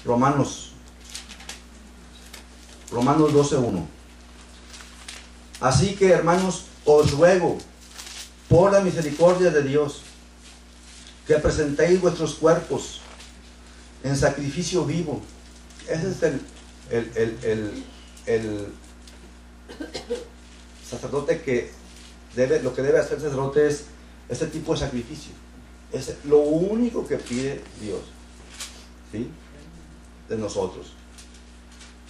Romanos 12:1. Así que, hermanos, os ruego, por la misericordia de Dios, que presentéis vuestros cuerpos en sacrificio vivo. Ese es el sacerdote que lo que debe hacer el sacerdote es este tipo de sacrificio. Es lo único que pide Dios, ¿sí?, de nosotros.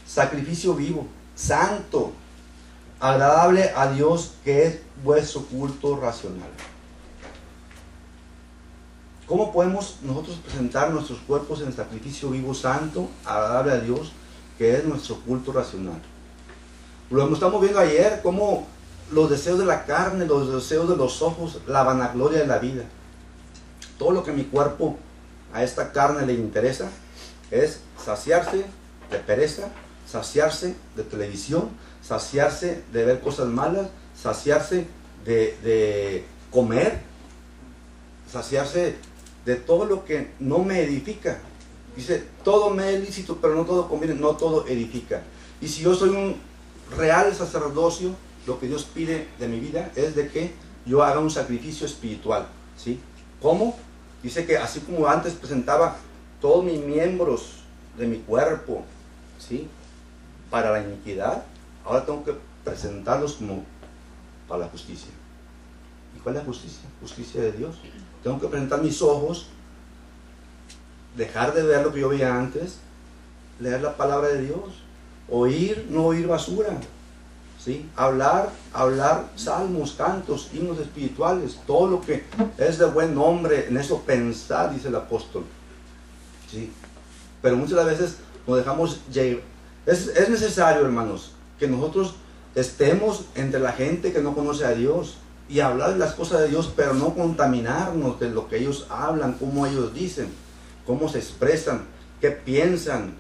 Sacrificio vivo, santo, agradable a Dios, que es vuestro culto racional. ¿Cómo podemos nosotros presentar nuestros cuerpos en sacrificio vivo, santo, agradable a Dios, que es nuestro culto racional? Lo estamos viendo ayer, cómo los deseos de la carne, los deseos de los ojos, la vanagloria de la vida, todo lo que mi cuerpo, a esta carne le interesa, es saciarse de pereza, saciarse de televisión, saciarse de ver cosas malas, saciarse de comer, saciarse de todo lo que no me edifica. Dice, todo me es lícito, pero no todo conviene, no todo edifica. Y si yo soy un real sacerdocio, lo que Dios pide de mi vida es de que yo haga un sacrificio espiritual, ¿sí? ¿Cómo? Dice que así como antes presentaba todos mis miembros de mi cuerpo, ¿sí?, para la iniquidad, ahora tengo que presentarlos como para la justicia. ¿Y cuál es la justicia? Justicia de Dios. Tengo que presentar mis ojos, dejar de ver lo que yo veía antes, leer la palabra de Dios, oír, no oír basura, ¿sí?, hablar salmos, cantos, himnos espirituales, todo lo que es de buen nombre, en eso pensar, dice el apóstol, ¿sí? Pero muchas veces nos dejamos llevar. Es necesario, hermanos, que nosotros estemos entre la gente que no conoce a Dios y hablar de las cosas de Dios, pero no contaminarnos de lo que ellos hablan, cómo ellos dicen, cómo se expresan, qué piensan,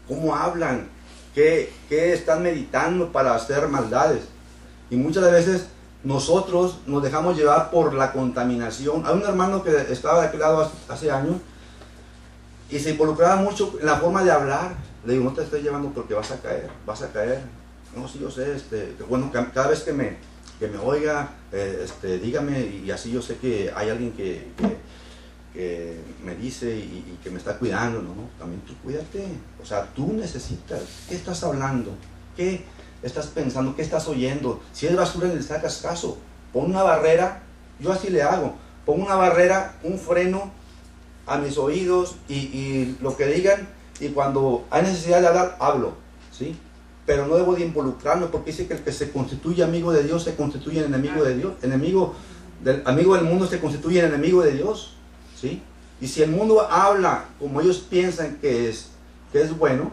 cómo hablan, qué están meditando para hacer maldades. Y muchas veces nosotros nos dejamos llevar por la contaminación. Hay un hermano que estaba de aquel lado hace años y se involucraba mucho en la forma de hablar. Le digo, no te estoy llevando porque vas a caer. No, sí, yo sé, bueno, cada vez que me oiga, dígame, y así yo sé que hay alguien que me dice y que me está cuidando. No, también tú cuídate. O sea, tú necesitas. ¿Qué estás hablando? ¿Qué estás pensando? ¿Qué estás oyendo? Si es basura, le sacas caso. Pon una barrera. Yo así le hago. Pon una barrera, un freno a mis oídos y lo que digan. Y cuando hay necesidad de hablar, hablo, ¿sí? Pero no debo de involucrarme, porque dice que el que se constituye amigo de Dios se constituye en enemigo de Dios. Amigo del mundo se constituye en enemigo de Dios, ¿sí? Y si el mundo habla como ellos piensan que es bueno,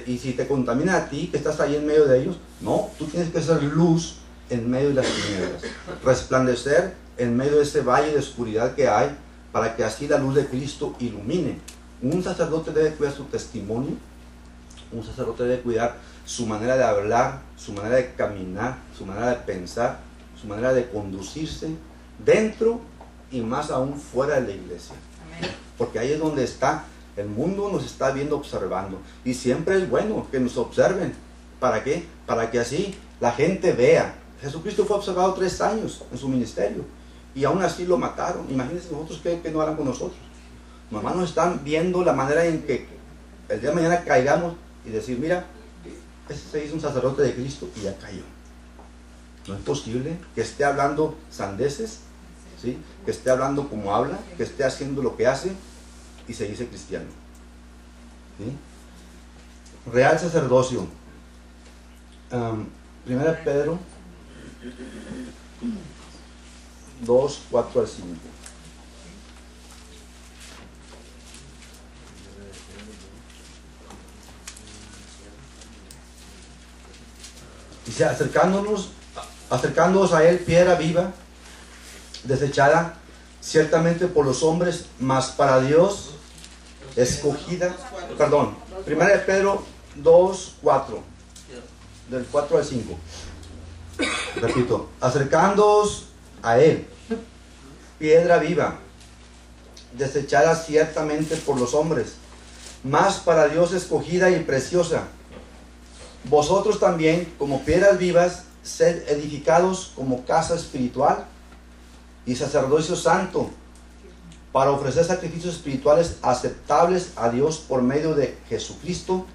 y si te contamina a ti, que estás ahí en medio de ellos, no, tú tienes que ser luz en medio de las tinieblas, resplandecer en medio de ese valle de oscuridad que hay, para que así la luz de Cristo ilumine. Un sacerdote debe cuidar su testimonio, un sacerdote debe cuidar su manera de hablar, su manera de caminar, su manera de pensar, su manera de conducirse dentro y más aún fuera de la iglesia. Amén. Porque ahí es donde está, el mundo nos está viendo, observando, y siempre es bueno que nos observen. ¿Para qué? Para que así la gente vea. Jesucristo fue observado 3 años en su ministerio y aún así lo mataron. Imagínense nosotros que no harán con nosotros. Mamá nos están viendo la manera en que el día de mañana caigamos y decir, mira, ese se hizo un sacerdote de Cristo y ya cayó. No es posible que esté hablando sandeces, ¿sí?, que esté hablando como habla, que esté haciendo lo que hace y se dice cristiano, ¿sí? Real sacerdocio. 1 Pedro 2, 4 al 5. Dice, acercándoos a él, piedra viva, desechada ciertamente por los hombres, mas para Dios escogida. Perdón, 1 Pedro 2, 4, del 4 al 5. Repito, acercándoos a él, piedra viva, desechada ciertamente por los hombres, más para Dios escogida y preciosa. Vosotros también, como piedras vivas, sed edificados como casa espiritual y sacerdocio santo, para ofrecer sacrificios espirituales aceptables a Dios por medio de Jesucristo.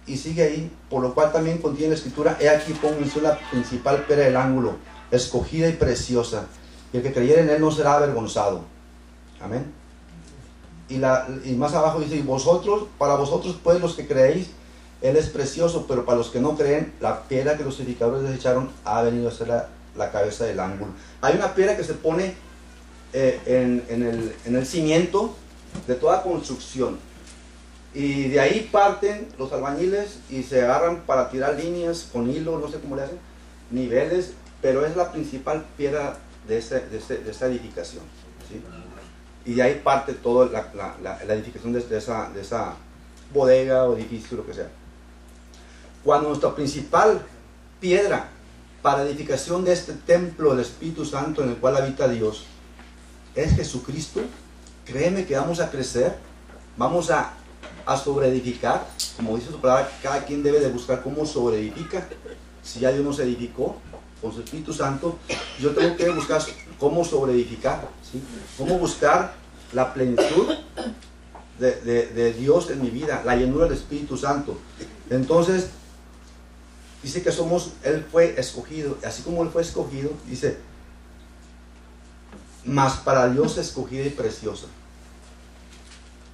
Y sigue ahí, por lo cual también contiene la escritura: he aquí pongo en su la principal piedra del ángulo, escogida y preciosa, y el que creyere en él no será avergonzado. Amén. Y más abajo dice: y vosotros, para vosotros pues los que creéis, él es precioso, pero para los que no creen, la piedra que los edificadores desecharon ha venido a ser la cabeza del ángulo. Hay una piedra que se pone en el cimiento de toda construcción, y de ahí parten los albañiles y se agarran para tirar líneas con hilo, no sé cómo le hacen, niveles, pero es la principal piedra de esa edificación, ¿sí? Y de ahí parte toda la edificación de esa bodega o edificio, lo que sea. Cuando nuestra principal piedra para edificación de este templo del Espíritu Santo en el cual habita Dios es Jesucristo, créeme que vamos a crecer, vamos a sobreedificar. Como dice su palabra, cada quien debe de buscar cómo sobreedifica. Si ya Dios nos edificó con su Espíritu Santo, yo tengo que buscar cómo sobreedificar, ¿sí? Cómo buscar la plenitud de Dios en mi vida, la llenura del Espíritu Santo. Entonces dice que Él fue escogido, así como Él fue escogido, dice, mas para Dios escogida y preciosa.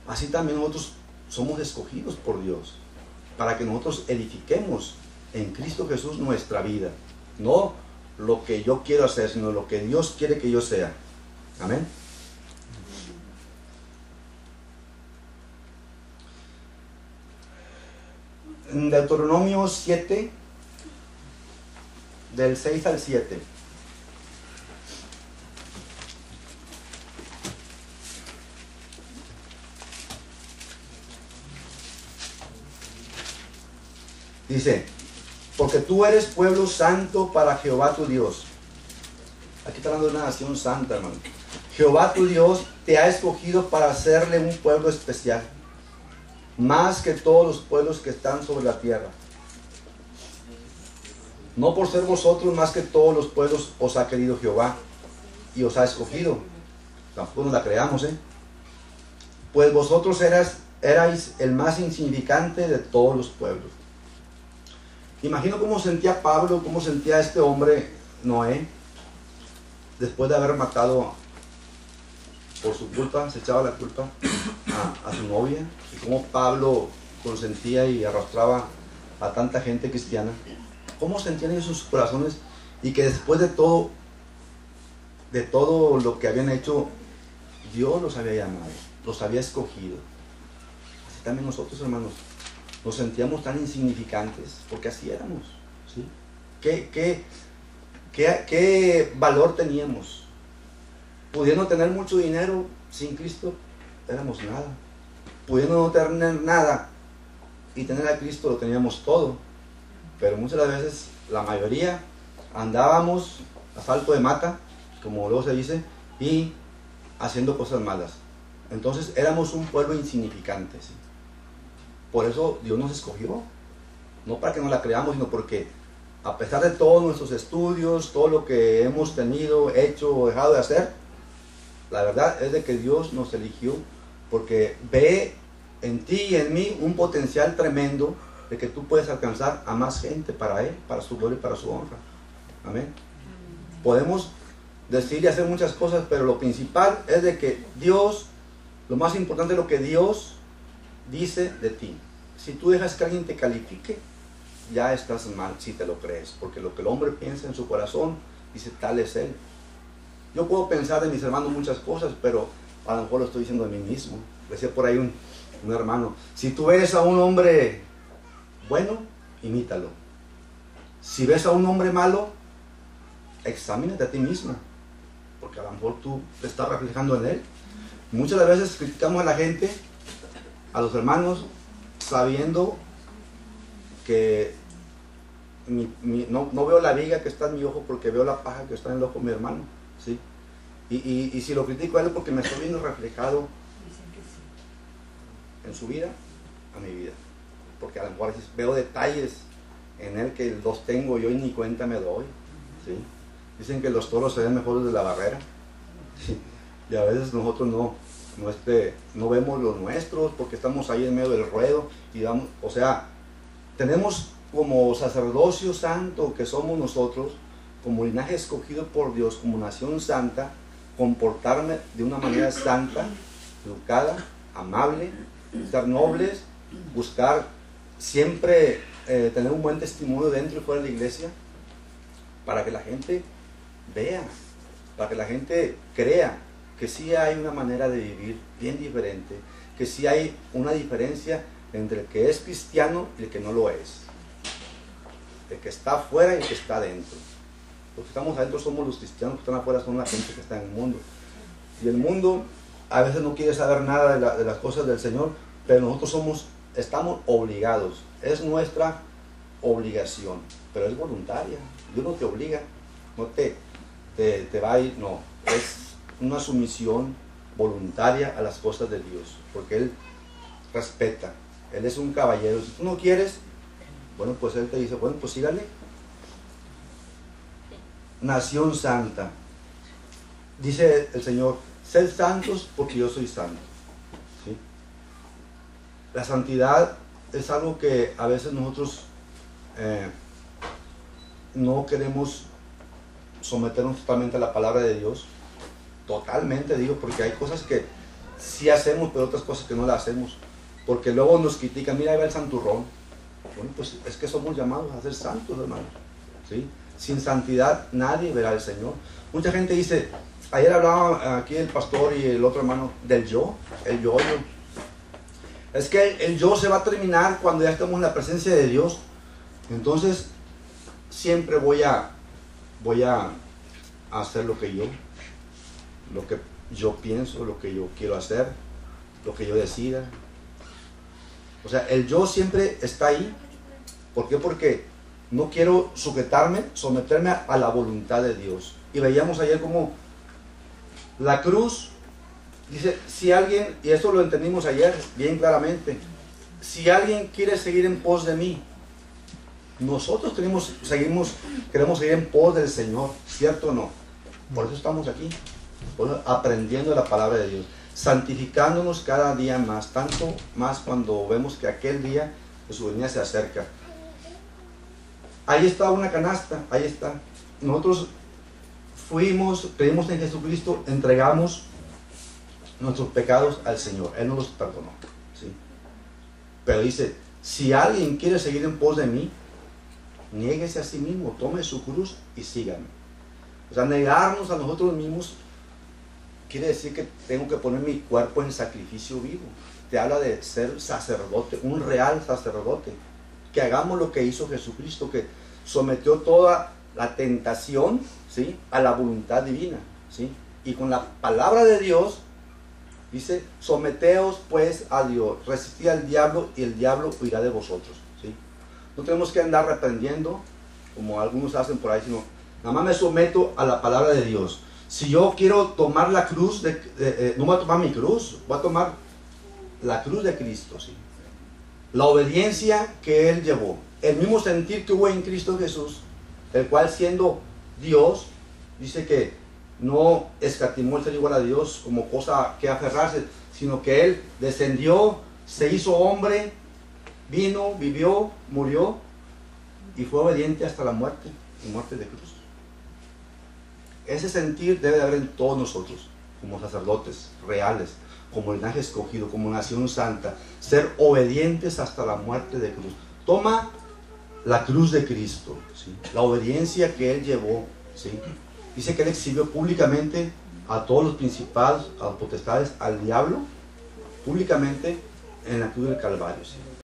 Así también nosotros somos escogidos por Dios, para que nosotros edifiquemos en Cristo Jesús nuestra vida. No lo que yo quiero hacer, sino lo que Dios quiere que yo sea. Amén. En Deuteronomio 7, del 6 al 7. Dice: porque tú eres pueblo santo para Jehová tu Dios. Aquí está hablando de una nación santa, hermano. Jehová tu Dios te ha escogido para hacerle un pueblo especial, más que todos los pueblos que están sobre la tierra. No por ser vosotros más que todos los pueblos os ha querido Jehová y os ha escogido. Tampoco nos la creamos, pues vosotros erais el más insignificante de todos los pueblos. Imagino cómo sentía Pablo, cómo sentía este hombre Noé, después de haber matado por su culpa, se echaba la culpa a su novia, y cómo Pablo consentía y arrastraba a tanta gente cristiana. Cómo sentían ellos sus corazones, y que después de todo lo que habían hecho, Dios los había llamado, los había escogido. Así también nosotros, hermanos, nos sentíamos tan insignificantes, porque así éramos, ¿sí? ¿Qué valor teníamos? Pudiendo tener mucho dinero, sin Cristo éramos nada. Pudiendo no tener nada y tener a Cristo, lo teníamos todo. Pero muchas de las veces, la mayoría, andábamos a salto de mata, como luego se dice, y haciendo cosas malas. Entonces éramos un pueblo insignificante, ¿sí? Por eso Dios nos escogió, no para que nos la creamos, sino porque a pesar de todos nuestros estudios, todo lo que hemos tenido, hecho o dejado de hacer, la verdad es de que Dios nos eligió porque ve en ti y en mí un potencial tremendo de que tú puedes alcanzar a más gente para Él, para su gloria y para su honra. Amén. Podemos decir y hacer muchas cosas, pero lo principal es de que Dios, lo más importante es lo que Dios dice de ti. Si tú dejas que alguien te califique, ya estás mal si te lo crees, porque lo que el hombre piensa en su corazón, dice, tal es él. Yo puedo pensar de mis hermanos muchas cosas, pero a lo mejor lo estoy diciendo de mí mismo. Decía por ahí un hermano: si tú ves a un hombre bueno, imítalo. Si ves a un hombre malo, examínate a ti mismo, porque a lo mejor tú te estás reflejando en él. Muchas veces criticamos a la gente, a los hermanos, sabiendo que no veo la viga que está en mi ojo, porque veo la paja que está en el ojo de mi hermano, ¿sí? Y si lo critico a él, porque me estoy viendo reflejado en su vida a mi vida. Porque a lo mejor veo detalles en él que los tengo yo y ni cuenta me doy, ¿sí? Dicen que los toros se ven mejores de la barrera, ¿sí? Y a veces nosotros no vemos los nuestros porque estamos ahí en medio del ruedo y vamos, o sea, tenemos como sacerdocio santo que somos nosotros, como linaje escogido por Dios, como nación santa, comportarme de una manera santa, educada, amable, ser nobles, buscar siempre tener un buen testimonio dentro y fuera de la iglesia, para que la gente vea, para que la gente crea que sí hay una manera de vivir bien diferente, que sí hay una diferencia entre el que es cristiano y el que no lo es, el que está afuera y el que está adentro. Los que estamos adentro somos los cristianos, los que están afuera son la gente que está en el mundo. Y el mundo a veces no quiere saber nada de las cosas del Señor, pero nosotros estamos obligados, es nuestra obligación, pero es voluntaria. Dios no te obliga, no te va a ir, no, es una sumisión voluntaria a las cosas de Dios, porque Él respeta, Él es un caballero. Si tú no quieres, bueno, pues Él te dice, bueno, pues sígale. Nación santa, dice el Señor, sed santos porque yo soy santo, ¿sí? La santidad es algo que a veces nosotros no queremos someternos totalmente a la palabra de Dios, totalmente digo, porque hay cosas que sí hacemos, pero otras cosas que no las hacemos, porque luego nos critican, mira ahí va el santurrón. Bueno, pues es que somos llamados a ser santos, hermanos, ¿sí? Sin santidad nadie verá al Señor. Mucha gente dice, ayer hablaba aquí el pastor y el otro hermano del yo, el yo. Es que el yo se va a terminar cuando ya estemos en la presencia de Dios. Entonces siempre voy a hacer lo que yo pienso, lo que yo quiero hacer, lo que yo decida. O sea, el yo siempre está ahí. ¿Por qué? Porque no quiero someterme a la voluntad de Dios. Y veíamos ayer como la cruz, dice, si alguien, y esto lo entendimos ayer bien claramente, si alguien quiere seguir en pos de mí, nosotros queremos seguir en pos del Señor, ¿cierto o no? Por eso estamos aquí, aprendiendo la palabra de Dios, santificándonos cada día más, tanto más cuando vemos que aquel día de su venida se acerca. Ahí está una canasta, ahí está. Nosotros creímos en Jesucristo, entregamos nuestros pecados al Señor, Él nos los perdonó, ¿sí? Pero dice, si alguien quiere seguir en pos de mí, niéguese a sí mismo, tome su cruz y sígame. O sea, negarnos a nosotros mismos quiere decir que tengo que poner mi cuerpo en sacrificio vivo. Te habla de ser sacerdote, un real sacerdote. Que hagamos lo que hizo Jesucristo, que sometió toda la tentación, ¿sí?, a la voluntad divina, ¿sí? Y con la palabra de Dios dice, someteos pues a Dios, resistid al diablo y el diablo huirá de vosotros, ¿sí? No tenemos que andar reprendiendo como algunos hacen por ahí, sino nada más me someto a la palabra de Dios. Si yo quiero tomar la cruz, no voy a tomar mi cruz, voy a tomar la cruz de Cristo, ¿sí? La obediencia que Él llevó, el mismo sentir que hubo en Cristo Jesús, el cual siendo Dios, dice que no escatimó el ser igual a Dios como cosa que aferrarse, sino que Él descendió, se hizo hombre, vino, vivió, murió y fue obediente hasta la muerte, y muerte de cruz. Ese sentir debe de haber en todos nosotros, como sacerdotes reales, como linaje escogido, como nación santa, ser obedientes hasta la muerte de cruz. Toma la cruz de Cristo, ¿sí?, la obediencia que Él llevó, ¿sí? Dice que Él exhibió públicamente a todos los principados, a los potestades, al diablo, públicamente en la cruz del Calvario, ¿sí?